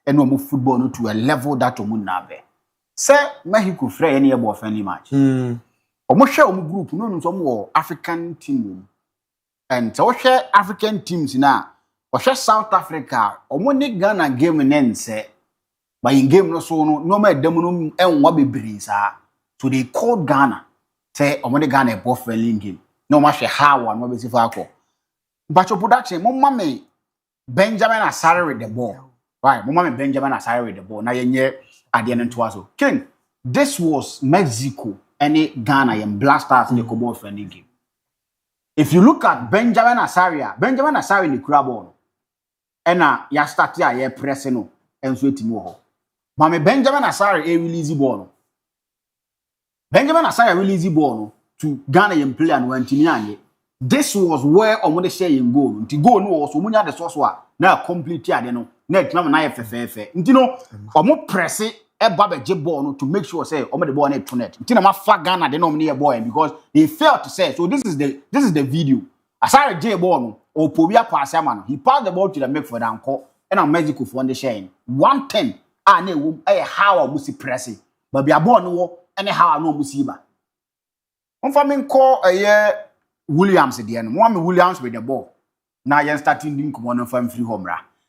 and no football no to a level that omu na be. Say Mexico free any ebo friendly match. Omo share omu group no so omo African team. And so share African teams na or share South Africa omo ni Ghana game nen say but in game no so no ma dem no enwa bebre sa. So they called Ghana say omo the Ghana ebo friendly game. No ma share how one no be si fa ko. But your production mo mama Benjamin Asare with the ball. Right, mo mama Benjamin Asare with the ball. Na yenye ade no to aso. King, this was Mexico and Ghana and Blasters in the Cobo friendly game. If you look at Benjamin Asare in the crab ball. And ya start ya ye pressing no and so timo ho. Mama Benjamin Asare release ball. Benjamin Asare release ball to Ghana and play and went in. This was where omo share in goal. Nti goal no was omunya the source wa na complete ade no. Na etima na ye fefefe. Nti no omo press e ba be ball no to make sure say omo the ball na to net. Nti na ma fa Ghana de no omo ball because they failed to say. So this is the video. Asare J ball no o pobia pass am no. He passed the ball to the midfield and call and Mexico for the share. 110 na ewom how omo si press it. But bia ball no wo how no omo si ba. On fa men call Williams again. One Williams with the ball. Now you're starting doing command from free home.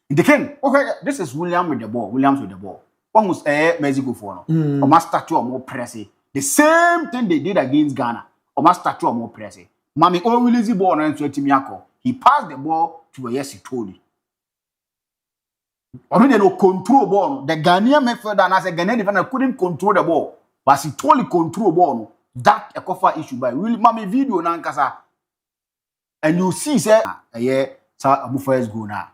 In the king, okay, this is Williams with the ball. Williams with the ball. One was Mexico for no. Or must start or more pressing. The same thing they did against Ghana. Or must start or more pressing. Mami all release the ball and so Timiako. He passed the ball to a yes, he told you. I mean, they no control ball. The Ghanaian midfielder and as a Ghanaian defender couldn't control the ball, but he totally control ball. That a cover issue by really mami video na nkasa. And you see, say, Abu first go now.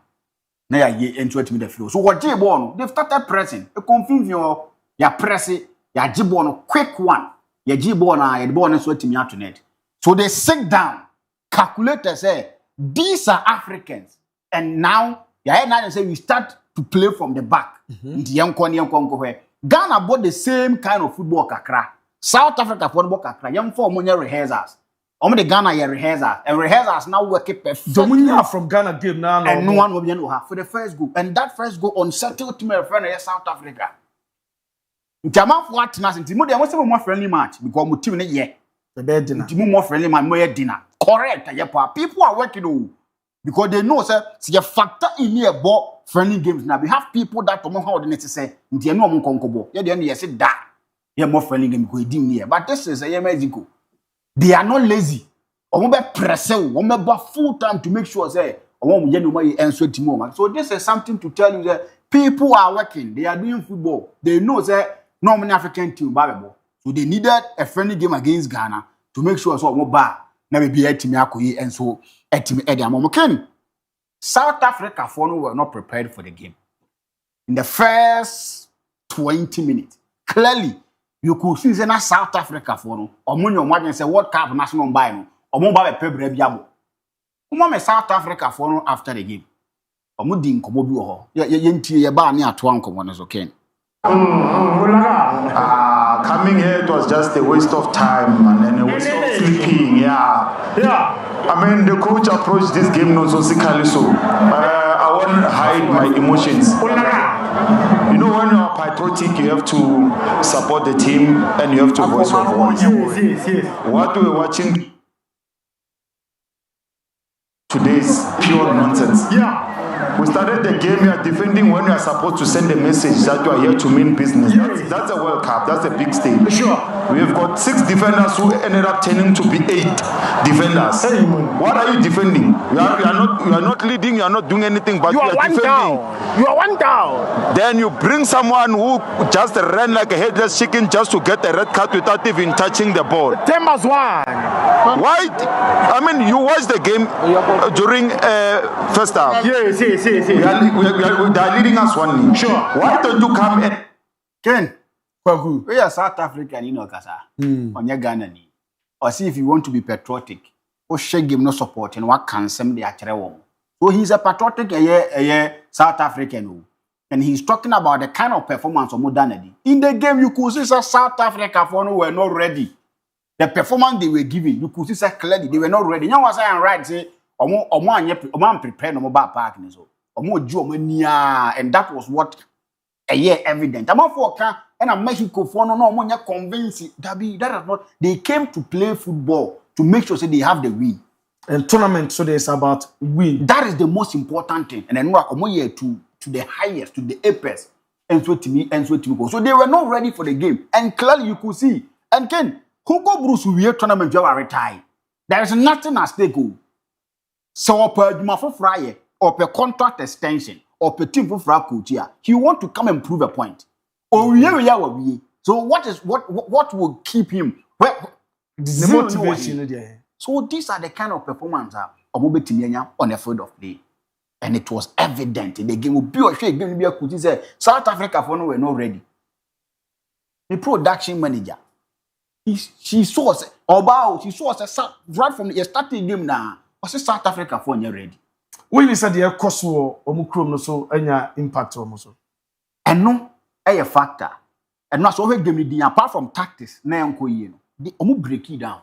Now you enter to the flow. So what J-Ball, they've started pressing. You confuse your pressing, your J-Ball, quick one. Your J-Ball now, your ball is sweating me out to net. So they sit down, calculators say, these are Africans. And now, now say we start to play from the back. Ghana bought the same kind of football kakra. South Africa football kakra. Young for money rehearsals. The Ghana rehearsals and rehearsals now work perfect. From Ghana game now, and no one will be for the first goal, and that first goal unsettled team friend South Africa. Jama for what na sinti mo dey want say more friendly match because mo team na ye the bed dinner. Team more friendly match more dinner. Correct, people are working because they know say you factor in here ball friendly games now. We have people that don't know how they say nti no mo konkobo. You dey say that here more friendly game because dim here. But this is a Mexico. They are not lazy. Omo be press omo be full time to make sure say omo je no more enso timo. So this is something to tell you that people are working. They are doing football. They know say no many African team babebo. So they needed a friendly game against Ghana to make sure so omo ba na be a team akoyi enso team e dey amomo ken. South Africa for no were not prepared for the game. In the first 20 minutes, clearly you could see na South Africa for no omunyo imagine say World Cup national buy no omo ba be pebra biamo omo me South Africa for no after the game omo di nkomo bi wo ho ye ntie ye ba ne ato nkomo no so ken coming here it was just a waste of time and then a waste of sleeping. I mean the coach approached this game not so sickly so I won't hide my emotions. You know, when you are patriotic, you have to support the team and you have to voice your voice. Yes. What we were watching today is pure nonsense. We started the game, we are defending when we are supposed to send a message that you are here to mean business. That's a World Cup, that's a big stage. Sure. We have got 6 defenders who ended up turning to be 8 defenders. Hey, what are you defending? You are not leading, you are not doing anything, but you are defending. Down. You are one down. Then you bring someone who just ran like a headless chicken just to get a red card without even touching the ball. 10-1. Why? I mean, you watched the game during first half. Yes. They are leading us 1-0. Sure. Why don't you come in? Ken, we are South African, you know, Kasa. On your Ghana. Or see if you want to be patriotic, or shake him no support and what can some the actual. So he's a patriotic South African. And he's talking about the kind of performance of modernity. In the game, you could see South Africa for no were not ready. The performance they were giving, you could see clearly they were not ready. You know what I'm right? Say, Omo prepared no back park so. And that was what evident. I'm for can and Mexico for no convincing that is not they came to play football to make sure they have the win. And tournament so there's about win. That is the most important thing. And then we come here to the highest, to the apex, and so to me, go. So they were not ready for the game. And clearly you could see. And Ken, Hugo Bruce will tournament you are retired. There is nothing at stake. So per for Friday or per contract extension or per team for coach here, he want to come and prove a point. Or so what will keep him? The motivation. So these are the kind of performance on the field of play. And it was evident in the game. South Africa were not ready. The production manager, she saw us right from the starting game now. Was South Africa for ready? When you said the cost or Omicron, so any impact almost. And no, a factor. And not so game apart from tactics, they break it down.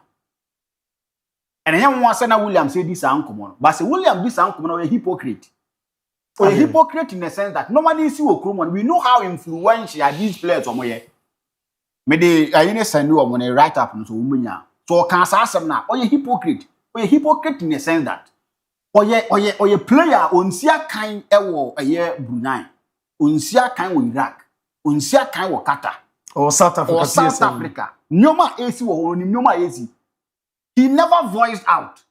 And then one said William said this uncommon. But say William this uncommon a hypocrite. A hypocrite in the sense that nobody see Okromon. We know how influential these players are. Maybe I send you on a write up so can ask them now. Or a hypocrite. Or a hypocrite in the sense that or a player unsia kind ewo a year Brunei. Unsia kind with Iraq. Unsia kind with Qatar. Or South Africa. Or South Africa. Nyoma AC or Nyoma AC. He never voiced out.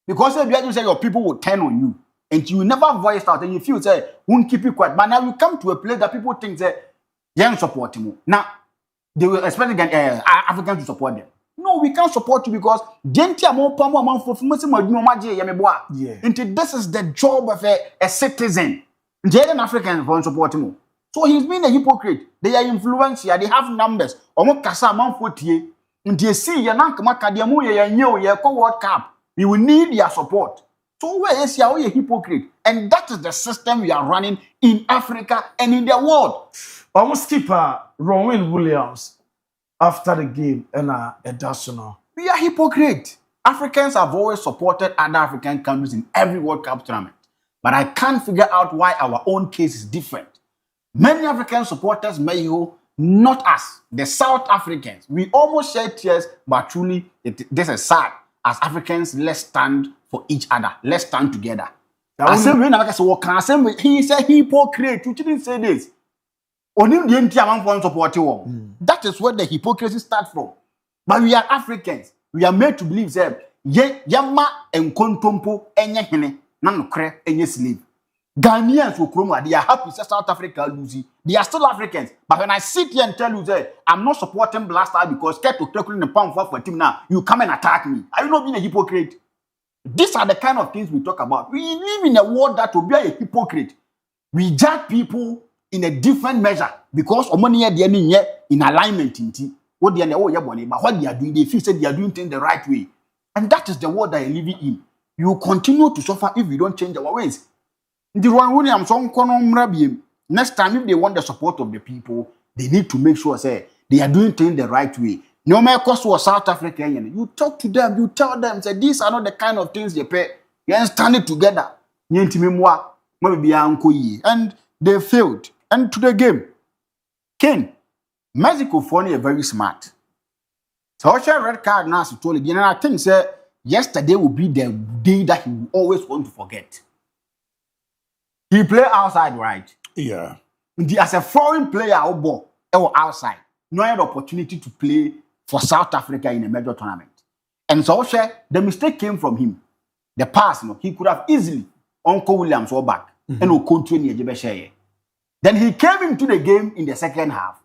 Because if you say your people will turn on you, and you never voiced out, and you feel say, won't keep you quiet. But now you come to a place that people think that they don't support him. Now, they will expect Africans to support them. No, we can't support you because this is the job of a citizen. Jalen Africans won't support him. So he's been a hypocrite. They are influential, they have numbers. They see your World Cup. We will need their support. So where is your hypocrite? And that is the system we are running in Africa and in the world. Almost keeper Rowan Williams after the game and additional. We are hypocrite. Africans have always supported other African countries in every World Cup tournament. But I can't figure out why our own case is different. Many African supporters may not us, the South Africans. We almost shed tears, but truly, this is sad. As Africans, let's stand for each other. Let's stand together. He said hypocrite. You didn't say this. That is where the hypocrisy starts from. But we are Africans. We are made to believe that Yama and Kontompo and Nanokre and slave. Ghanaians they are happy that South Africa losing. They are still Africans. But when I sit here and tell you that I'm not supporting Black Star because kept to tackling the pound for team now, you come and attack me. Are you not being a hypocrite? These are the kind of things we talk about. We live in a world that will be a hypocrite. We judge people in a different measure because money in alignment what they are but what they are doing, they feel that they are doing things the right way. And that is the world that I live in. You continue to suffer if we don't change our ways. The one Williams next time, if they want the support of the people, they need to make sure they are doing things the right way. No matter cost was South Africa, you talk to them, you tell them, say these are not the kind of things they pay. You stand it together. And they failed. And to the game, Ken, Mexico funny are very smart. So I share red card now. Told again, and I think yesterday will be the day that he will always want to forget. He play outside, right? Yeah. As a foreign player, or outside, no had opportunity to play for South Africa in a major tournament. And so the mistake came from him. The pass, he could have easily Uncle Williams or back and will continue Jebesheye. Then he came into the game in the second half.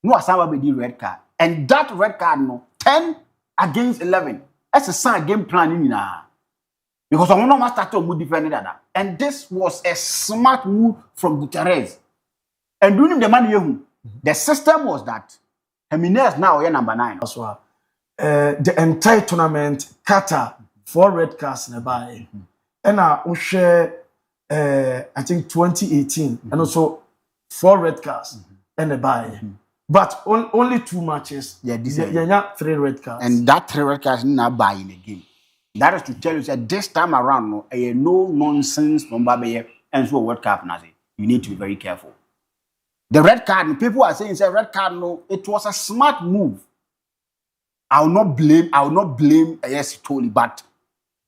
No Asama be the red card. And that red card, 10 against 11. That's a sound game planning now. Because I want to start to defend that. And this was a smart move from Guterres. And during the money, the system was that Jimenez now is number 9. As well. The entire tournament, Qatar, 4 red cards in the buy. And I share, I think 2018, and also 4 red cards in the buy. But only 2 matches. Yeah, 3 red cards. And that 3 red cards not buy in the game. That is to tell you that this time around, no nonsense from Babaye and so World Cup. You need to be very careful. The red card, people are saying it's a red card. No, it was a smart move. I will not blame yes totally, but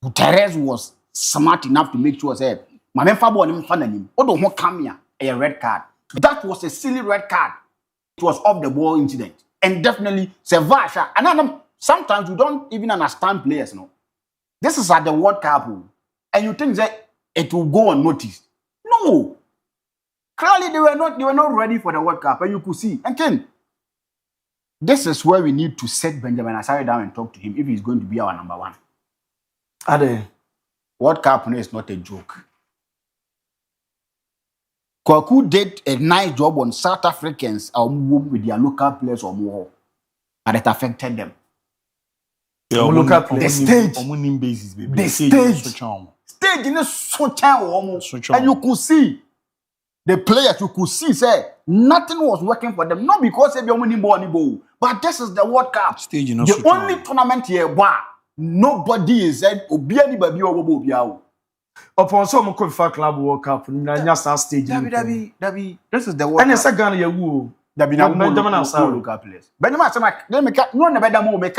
Guterres was smart enough to make sure say, my man Fabo and him, Odo won't come here, a red card. That was a silly red card. It was off the ball incident. And definitely Sevasha. And sometimes you don't even understand players, no. This is at the World Cup, and you think that it will go unnoticed. No. Clearly they were not ready for the World Cup, and you could see. And then this is where we need to set Benjamin Asare down and talk to him if he's going to be our number one. Ade. World Cup is not a joke. Kwaku did a nice job on South Africans with their local players or more, and it affected them. Yeah, local players. The stage in so and you could see the players. You could see say nothing was working for them. Not because they were winning ball, but this is the World Cup. Stage the only tournament here where nobody is said obi anybody or upon some Kofa Club World Cup, Nanya stage. Dabi. This is the World Cup. And a second year woo. Dabi na Benjamin Asare local players. Benjamin Asare, they make no na better more make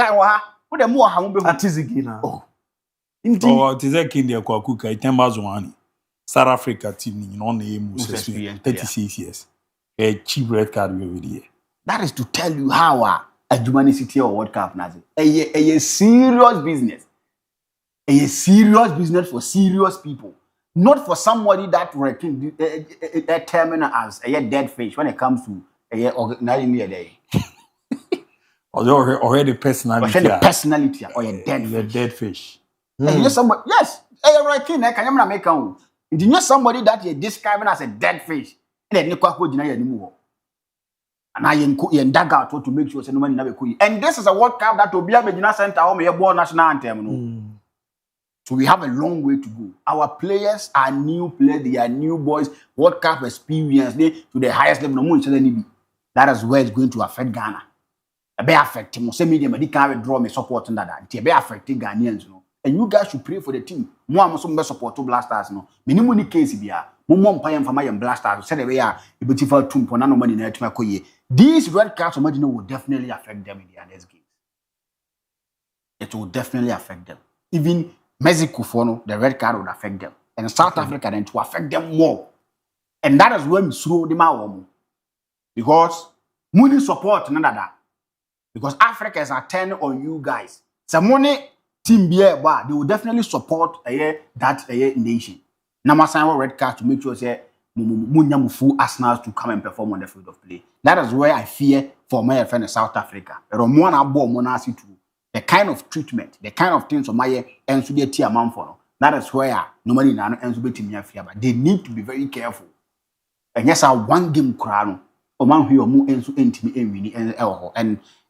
who the more how be Atizigina. Oh. Indeed. Oh, it is a kid there Kwaku kai Temba Zwane. South Africa team in on the 36 years. A cheap red card over here. That is to tell you how a humanity or World Cup nazi. A serious business. A serious business for serious people. Not for somebody that reckon a terminal as a dead fish when it comes to a organizing a day. Already personality. Or a dead fish. And yes, somebody, yes, a reckon I can make out. It's not somebody that you're describing as a dead fish. And then you deny anymore. And I am dug out to make sure nobody never could. And this is a World Cup that will be a Medina Center home a born national anthem. So we have a long way to go. Our players are new players, they are new boys, World Cup experience, they to the highest level. That is where it's going to affect Ghana. It may affect him. Say media, but they can't draw me support on that. It may affect Ghanaians, you know. And you guys should pray for the team. More must support to Blasters, no. Minimum case here. More paying for my Blasters. Said they are a beautiful tomb for no money in the These red cards, imagine, will definitely affect them in the next games. It will definitely affect them. Even Mexico, the red card would affect them. And South Africa, then to affect them more. And that is when we throw them out. Because money support, none of that. Because Africans are turning on you guys. Some money team be they will definitely support that nation. Now, sign red card to make sure say full Arsenal to come and perform on the field of play. That is where I fear for my friend in South Africa. The kind of treatment, the kind of things on my and to get tier man for. That is where nobody now ends with me fear. But they need to be very careful. And yes, I one game crown. And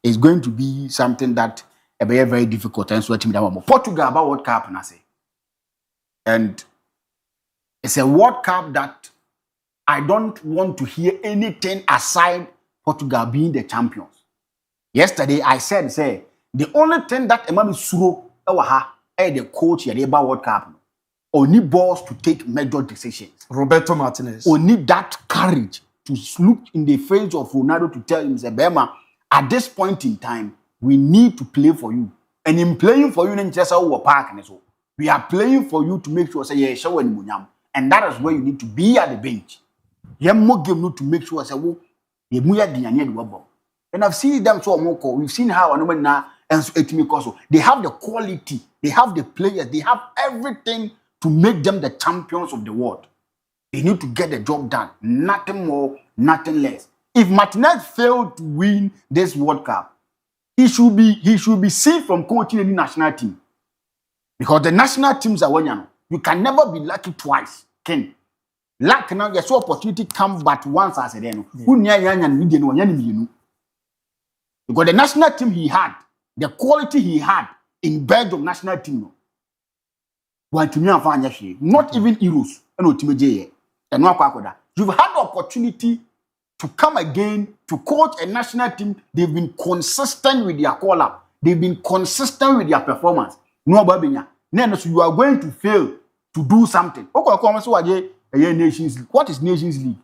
it's going to be something that a very, very difficult and so Portugal about World Cup and I say. And it's a World Cup that I don't want to hear anything aside Portugal being the champions. Yesterday I said, the only thing that Emmanuel Suro the coach about World Cup only balls to take major decisions. Roberto Martinez. Only that courage to look in the face of Ronaldo to tell him, Bema, at this point in time, we need to play for you. And in playing for you, we are playing for you to make sure, and that is where you need to be at the bench. You have to make sure, and I've seen them so much. We've seen how they have the quality, they have the players, they have everything to make them the champions of the world. They need to get the job done. Nothing more, nothing less. If Martinez failed to win this World Cup, he should be seen from coaching any national team. Because the national teams are one. You can never be lucky twice. Ken. Luck now, your opportunity comes but once as a then. Because the national team he had, the quality he had in Belgium national team. Not even Euros. You've had the opportunity to come again to coach a national team. They've been consistent with their call-up. They've been consistent with their performance. No, so you are going to fail to do something. What is Nations League?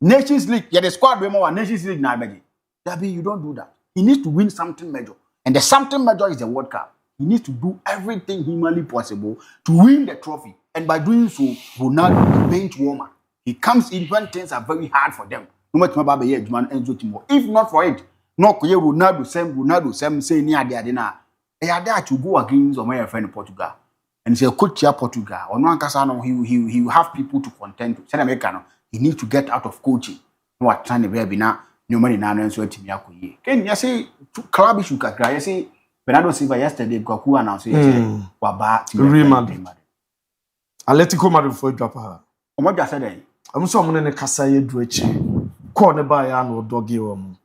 Nations League, yeah, the squad we more Nations League now, baby. Dabi, you don't do that. He needs to win something major. And the something major is the World Cup. He needs to do everything humanly possible to win the trophy. And by doing so, Ronaldo, the bench warmer, he comes in when things are very hard for them. No matter what if not for it, no, Ronaldo, same say near the Adena. They are there to go against my friend in Portugal. And say, coach here Portugal, or no Casano, he will have people to contend to. Say Americano, he needs to get out of coaching. No, what trying to be now. No money now, and so to me. Can you say club issue? You say Bernardo Silva yesterday, Goku announced Waba Real Madrid. Atletico Madrid for drop her. What you said? I'm so many Casaye Dwechi. Corner by an old doggy woman.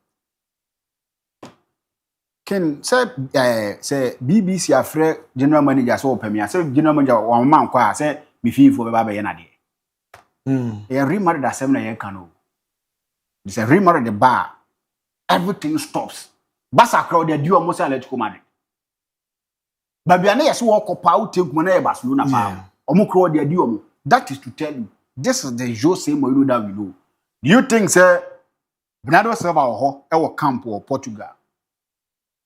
Ken say BBC afraid general manager so open me. I say general manager one man kwa say me feel for Baba Yenade. Real Madrid that 7 years can. It's a Real Madrid the bar. Everything stops. Barca crowd they do almost Atletico Madrid. Babiane yes walk up out take money Barcelona power. Omo crowd they do. That is to tell you this is the Jose Mourinho that we know. Do you think say Bernardo Silva or camp or Portugal?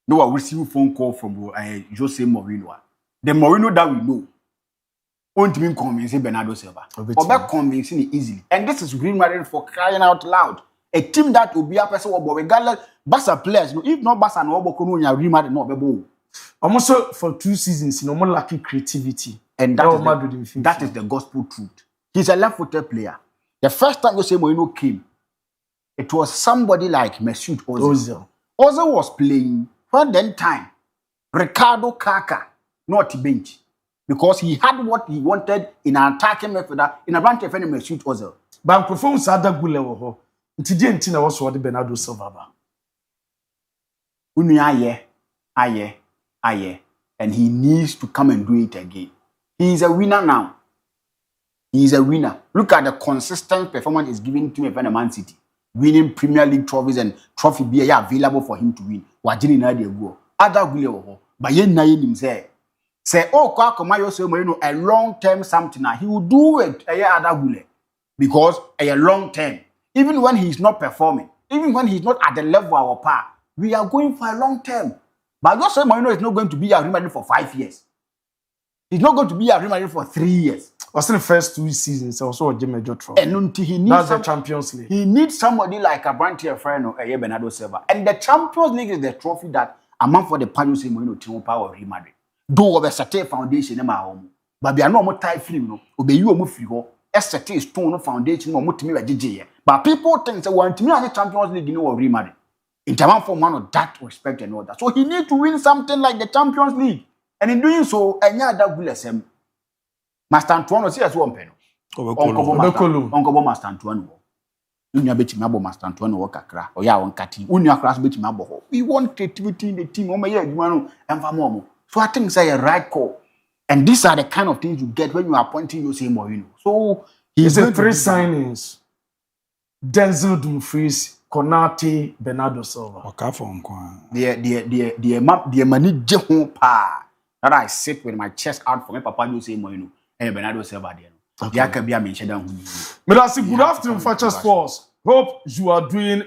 No, I receive phone call from Jose Mourinho. The Mourinho that we know won't even convince Bernardo Silva. Or back convincing it easily. And this is Real Madrid for crying out loud. A team that will be a person who regardless Barca players. If not Barca, no Real Madrid no be. Almost for 2 seasons, no more lacking creativity. And that is the gospel truth. He's a left-footed player. The first time Jose Mourinho came, it was somebody like Mesut Ozil. Ozil was playing. For then time, Ricardo Kaka, not bench. Because he had what he wanted in an attacking midfielder, in a branch of any Mesut Ozil. But performance at that good level, Ntina was what Bernardo Silva. Aye. And he needs to come and do it again. He is a winner now. He is a winner. Look at the consistent performance he's giving to Man City. Winning Premier League trophies and trophy be available for him to win. Wajini na de go. Ada gule wo. Ba yen na yen say kwa Mayo say a long term something he will do it ada gule because a long term even when he's not performing, even when he's not at the level of our par, we are going for a long term. But Jose Mourinho is not going to be a Real Madrid for 5 years. He's not going to be a Real Madrid for 3 years. Was in the first 2 seasons also a major trophy. And until he needs that's the Champions League. He needs somebody like a Brantier friend or Bernardo Silva. And the Champions League is the trophy that among for the Jose Mourinho team power Real Madrid. Do of a certain foundation in my home. But we are no more type film, no. Obey you move free. A certain stone foundation or mutimi JJ. But people think they want to me the Champions League in Real Madrid. In terms for one of that respect and all that. So he needs to win something like the Champions League. And in doing so, that will SM. Master Antoine see as one pen. Uncle Master Antoine. Unya beti mabo Master Antoine wo kakra. Oya won kati. Unya class beti mabo. We want creativity in the team. O maye adwuma no emfa mo. So I think say a right call. And these are the kind of things you get when you are appointing Jose Mourinho. So he's a 3 signings. Denzel Dumfries, Konate, Bernardo Silva. The money je ho pa. That I sit with my chest out for my Papa Jose Mourinho and Bernardo Silva there. Okay. Good afternoon, Future Sports. Hope you are doing